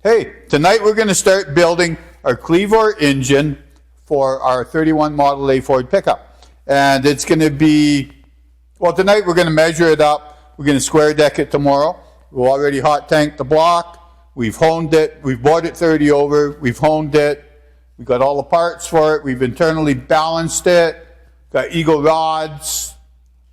Hey, tonight we're going to start building our Clevor engine for our 31 Model A Ford pickup. And it's going to be, well, tonight we're going to measure it up. We're going to square deck it tomorrow. We've already hot tanked the block. We've honed it. We've bored it 30 over. We've honed it. We've got all the parts for it. We've internally balanced it. Got eagle rods,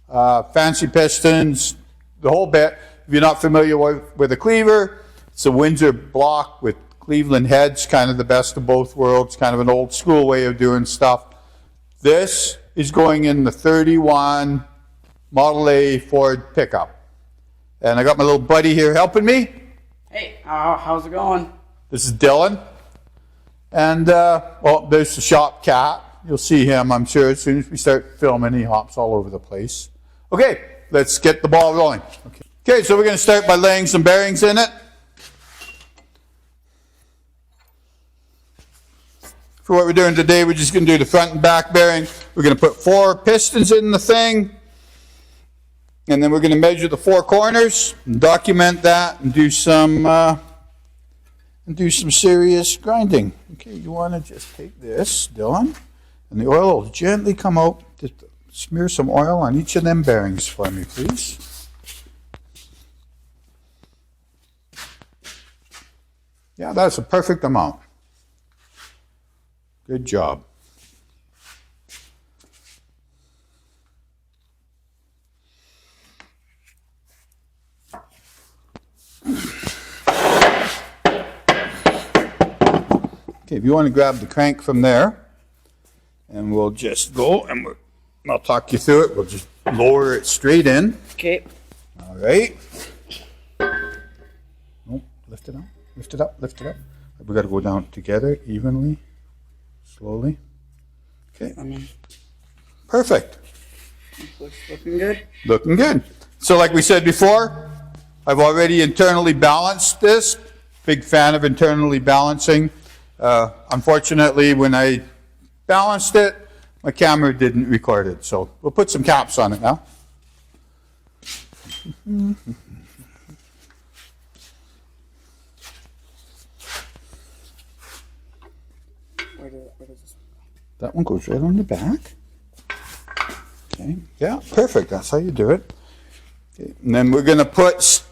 fancy pistons, the whole bit. If you're not familiar with a Clevor, it's a Windsor block with Cleveland heads, kind of the best of both worlds, kind of an old school way of doing stuff. This is going in the 31 Model A Ford pickup. And I got my little buddy here helping me. Hey, how's it going? This is Dylan. And, well, there's the shop cat. You'll see him, I'm sure, as soon as we start filming. He hops all over the place. Okay, let's get the ball rolling. Okay, so we're going to start by laying some bearings in it. For what we're doing today, we're just going to do the front and back bearing. We're going to put 4 pistons in the thing. And then we're going to measure the 4 corners, and document that, and do some serious grinding. Okay, you want to just take this, Dylan, and the oil will gently come out. Just smear some oil on each of them bearings for me, please. Yeah, that's a perfect amount. Good job. Okay, if you want to grab the crank from there, and we'll just go, and I'll talk you through it. We'll just lower it straight in. Okay. All right. Nope, lift it up, lift it up, lift it up. We've got to go down together evenly. Slowly. Okay. Perfect. Looking good. Looking good. So like we said before, I've already internally balanced this. Big fan of internally balancing. Unfortunately, when I balanced it, my camera didn't record it. So we'll put some caps on it now. Where does this go? That one goes right on the back. Okay, yeah, perfect. That's how you do it. Okay. And then we're going to put,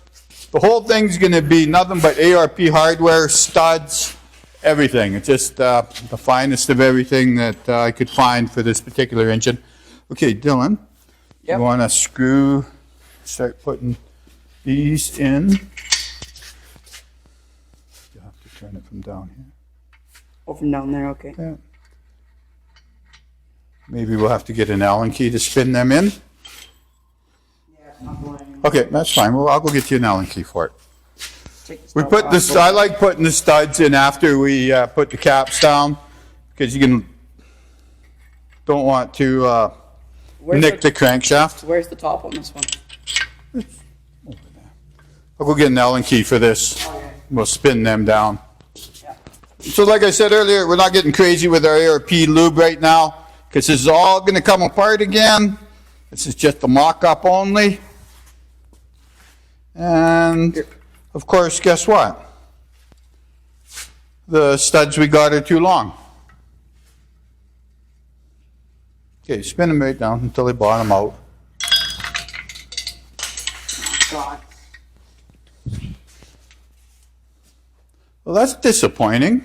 the whole thing's going to be nothing but ARP hardware, studs, everything. It's just the finest of everything that I could find for this particular engine. Okay, Dylan, Yep. you want to start putting these in. You have to turn it from down here. Oh, from down there, okay. Yeah. Maybe we'll have to get an Allen key to spin them in. Yeah, it's not going anywhere. Okay, that's fine. Well, I'll go get you an Allen key for it. Take the We stuff put off. this. I like putting the studs in after we put the caps down because you don't want to Where's nick the crankshaft. Where's the top on this one? Over there. I'll go get an Allen key for this. Okay. We'll spin them down. Yeah. So like I said earlier, we're not getting crazy with our ARP lube right now because this is all going to come apart again. This is just a mock-up only. And, of course, guess what? The studs we got are too long. Okay, spin them right down until they bottom out. God. Well, that's disappointing.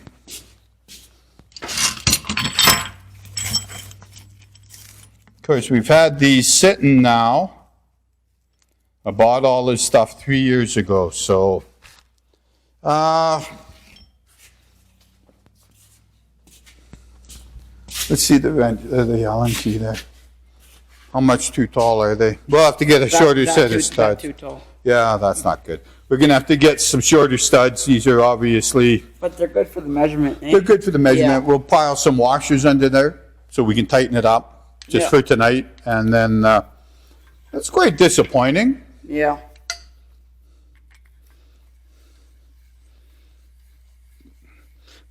Of course, we've had these sitting now. I bought all this stuff 3 years ago, so let's see the Allen key there. How much too tall are they? We'll have to get a shorter set of studs. Too tall. Yeah, that's not good. We're going to have to get some shorter studs. These are obviously, But they're good for the measurement, eh? they're good for the measurement. Yeah. We'll pile some washers under there so we can tighten it up just Yeah. for tonight. And then that's quite disappointing. Yeah.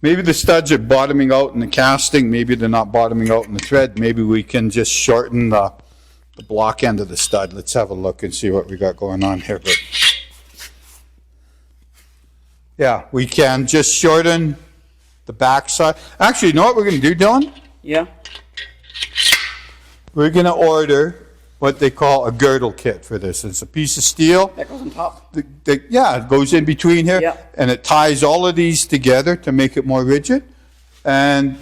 Maybe the studs are bottoming out in the casting. Maybe they're not bottoming out in the thread. Maybe we can just shorten the block end of the stud. Let's have a look and see what we got going on here. But Yeah, we can just shorten the back side. Actually, you know what we're going to do, Dylan? Yeah. We're going to order what they call a girdle kit for this. It's a piece of steel. That goes on top. Yeah, it goes in between here, Yeah. and it ties all of these together to make it more rigid. And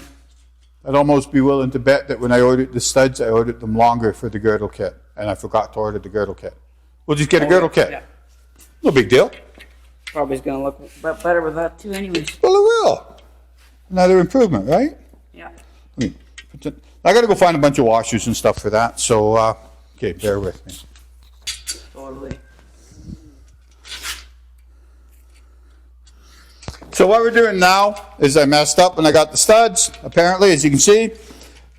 I'd almost be willing to bet that when I ordered the studs, I ordered them longer for the girdle kit, and I forgot to order the girdle kit. We'll just get a girdle kit. Yeah. No big deal. Probably is gonna look better with that too, anyways. Well, it will. Another improvement, right? Yeah. I got to go find a bunch of washers and stuff for that. So, okay, bear with me. Totally. So what we're doing now is I messed up and I got the studs, apparently, as you can see.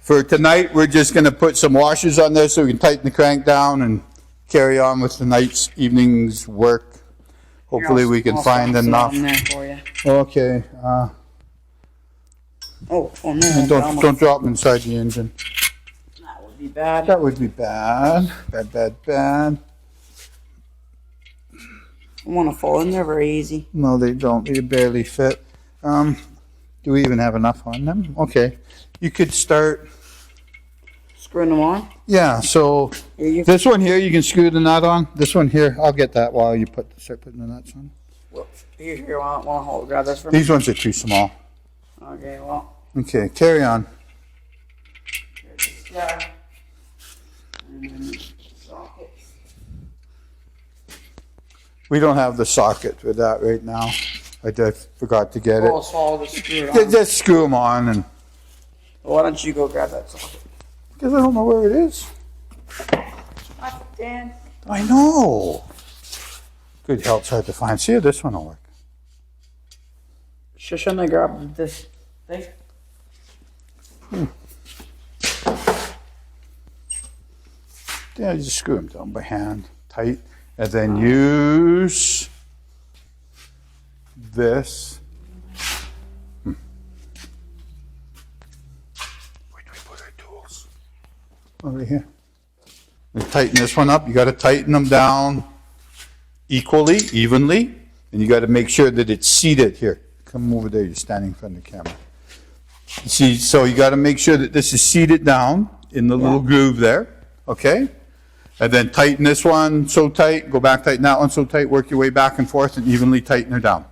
For tonight, we're just going to put some washers on there so we can tighten the crank down and carry on with the night's, evening's work. Hopefully we can find enough. There for you. Okay. Oh no. And don't drop them inside the engine. That would be bad. That would be bad. Bad. I want to fall in there very easy. No, they don't. They barely fit. Do we even have enough on them? Okay. You could start. Screwing them on? Yeah, so this one here, you can screw the nut on. This one here, I'll get that while you start putting the nuts on. Well, here, want to hold, grab this for me? These ones are too small. Okay, well. Okay, carry on. Here's the snag. And socket. We don't have the socket for that right now. I forgot to get Oh, it. so I'll just screw it on. Just screw them on. And Well, why don't you go grab that socket? because I don't know where it is. Dan. I know. Good hell, it's hard to find. See if this one will work. Shouldn't I grab this thing? Yeah, just screw them down by hand, tight, and then use this. Where do we put our tools? Over here. And tighten this one up. You got to tighten them down evenly, and you got to make sure that it's seated here. Come over there. You're standing in front of the camera. See, so you got to make sure that this is seated down in the little groove there. Okay. And then tighten this one so tight, go back, tighten that one so tight, work your way back and forth and evenly tighten her down.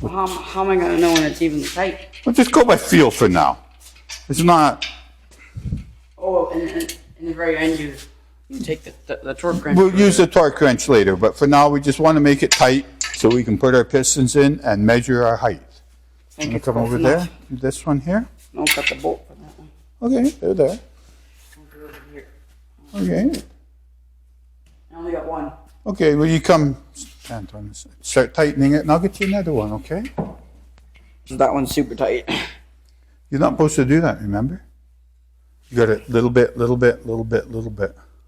Well, how am I going to know when it's evenly tight? Well, just go by feel for now. It's not... Oh, and in the very end, you take the torque wrench. We'll use the torque wrench later, but for now we just want to make it tight so we can put our pistons in and measure our height. I'm going to come over there, this one here. Don't cut the bolt for that one. Okay, they're there. Over here. Okay. I only got one. Okay, well you come, stand on this, start tightening it and I'll get you another one, okay? So that one's super tight. You're not supposed to do that, remember? You got it little bit.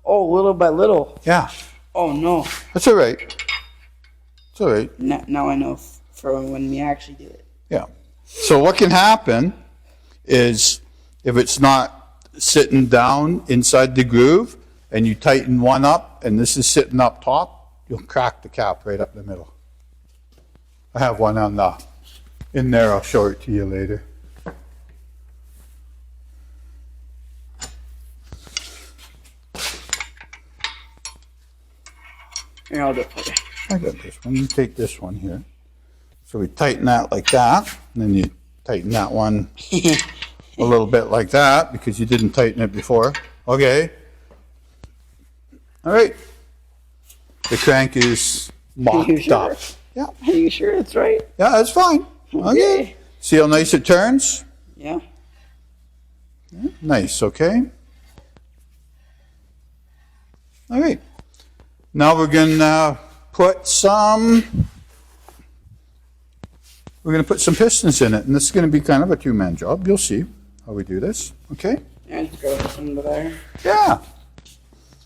Oh, little by little. Yeah. Oh, no. That's all right. It's all right. Now I know for when we actually do it. Yeah. So what can happen is if it's not sitting down inside the groove and you tighten one up and this is sitting up top, you'll crack the cap right up the middle. I have one on in there. I'll show it to you later. Here, I'll do it for you. I got this one. You take this one here. So we tighten that like that, and then you tighten that one a little bit like that because you didn't tighten it before. Okay. All right. The crank is mocked up. Yeah. Are you sure it's right? Yeah, that's fine. Okay. See how nice it turns? Yeah. Nice, okay. All right. Now we're going to put some pistons in it, and this is going to be kind of a two-man job. You'll see how we do this, okay? Yeah, just go this into there. Yeah.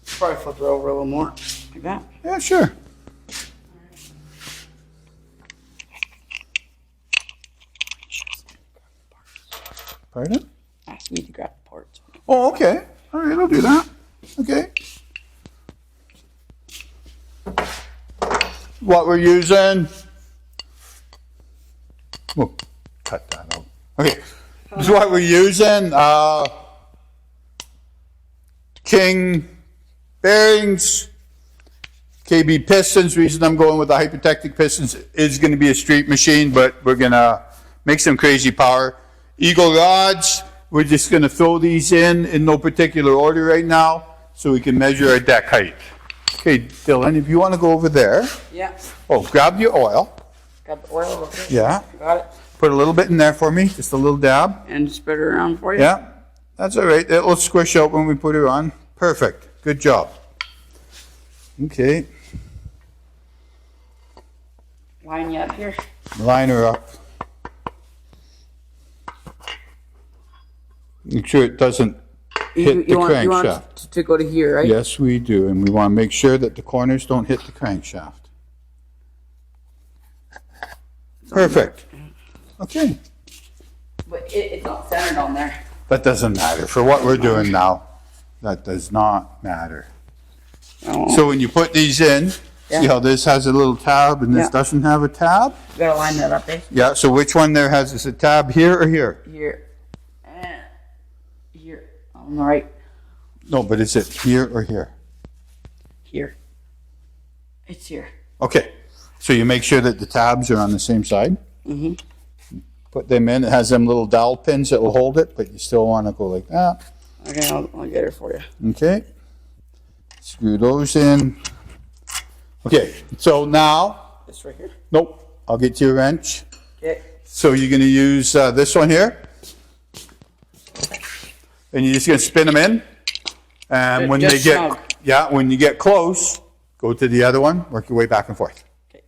Probably flip it over a little more, like that. Yeah, sure. Ask need to grab the parts. Oh, okay. All right, I'll do that. Okay. What we're using. Oh, cut that out. Okay. This is what we're using. King bearings, KB pistons. Reason I'm going with the hypertechnic pistons is going to be a street machine, but we're going to make some crazy power. Eagle rods. We're just going to throw these in no particular order right now so we can measure our deck height. Okay, Dylan, if you want to go over there. Yeah. Oh, grab your oil. Got the oil over there. Yeah. Got it. Put a little bit in there for me, just a little dab. And spread it around for you. Yeah, that's all right. It'll squish out when we put it on. Perfect. Good job. Okay. Line you up here. Line her up. Make sure it doesn't hit the you want crankshaft. it to go to here, right? Yes, we do. And we want to make sure that the corners don't hit the crankshaft. Perfect. Okay. But it's not centered on there. That doesn't matter. For what we're doing now, that does not matter. Oh. So when you put these in, Yeah. see how this has a little tab and this Yeah. doesn't have a tab? You gotta line that up, eh? Yeah, so which one there has is a tab here or here? Here. And here. On the right. No, but is it here or here? Here. It's here. Okay, so you make sure that the tabs are on the same side. Mm-hmm. Put them in. It has them little dowel pins that will hold it, but you still want to go like that. Okay, I'll get it for you. Okay. Screw those in. Okay, so now, This right here. nope, I'll get you a wrench. Okay. So you're going to use this one here. And you're just going to spin them in. And when Just they get, snug. yeah, when you get close, go to the other one, work your way back and forth. Okay.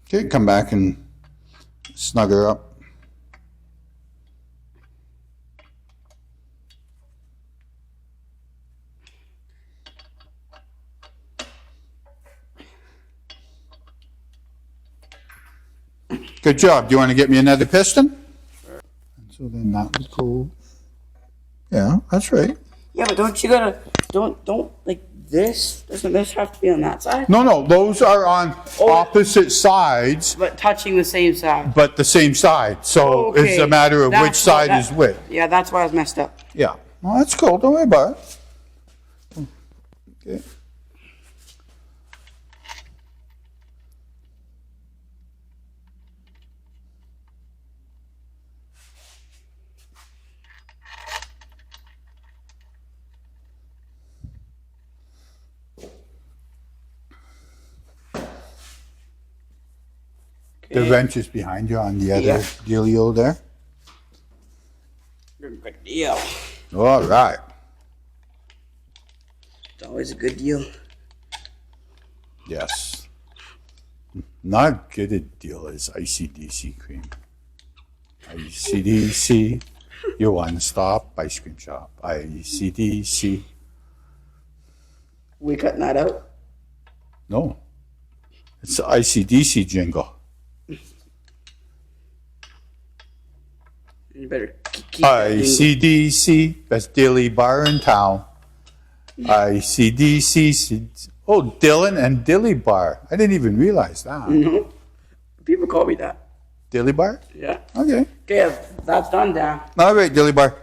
Okay, come back and snug her up. Good job. Do you want to get me another piston? Sure. So then that would go. Yeah, that's right. Yeah, but don't you gotta don't like this? Doesn't this have to be on that side? No, those are on opposite sides, But touching the same side. but the same side. So it's a matter of which That's what- side is which. Yeah, that's why I was messed up. Yeah. Well, that's cool. Don't worry about it. Okay. The wrench is behind you on the other Yeah. dealio there. Good deal. All right. It's always a good deal. Yes. Not good a deal as ICDC cream. ICDC, your one-stop ice cream shop. ICDC. We cutting that out? No. It's the ICDC jingle. You better keep that jingle. ICDC, best dilly bar in town. ICDC. Oh, Dylan and Dilly Bar. I didn't even realize that. No. People call me that. Dilly Bar? Yeah. Okay. Okay, that's done, Dan. All right, Dilly Bar.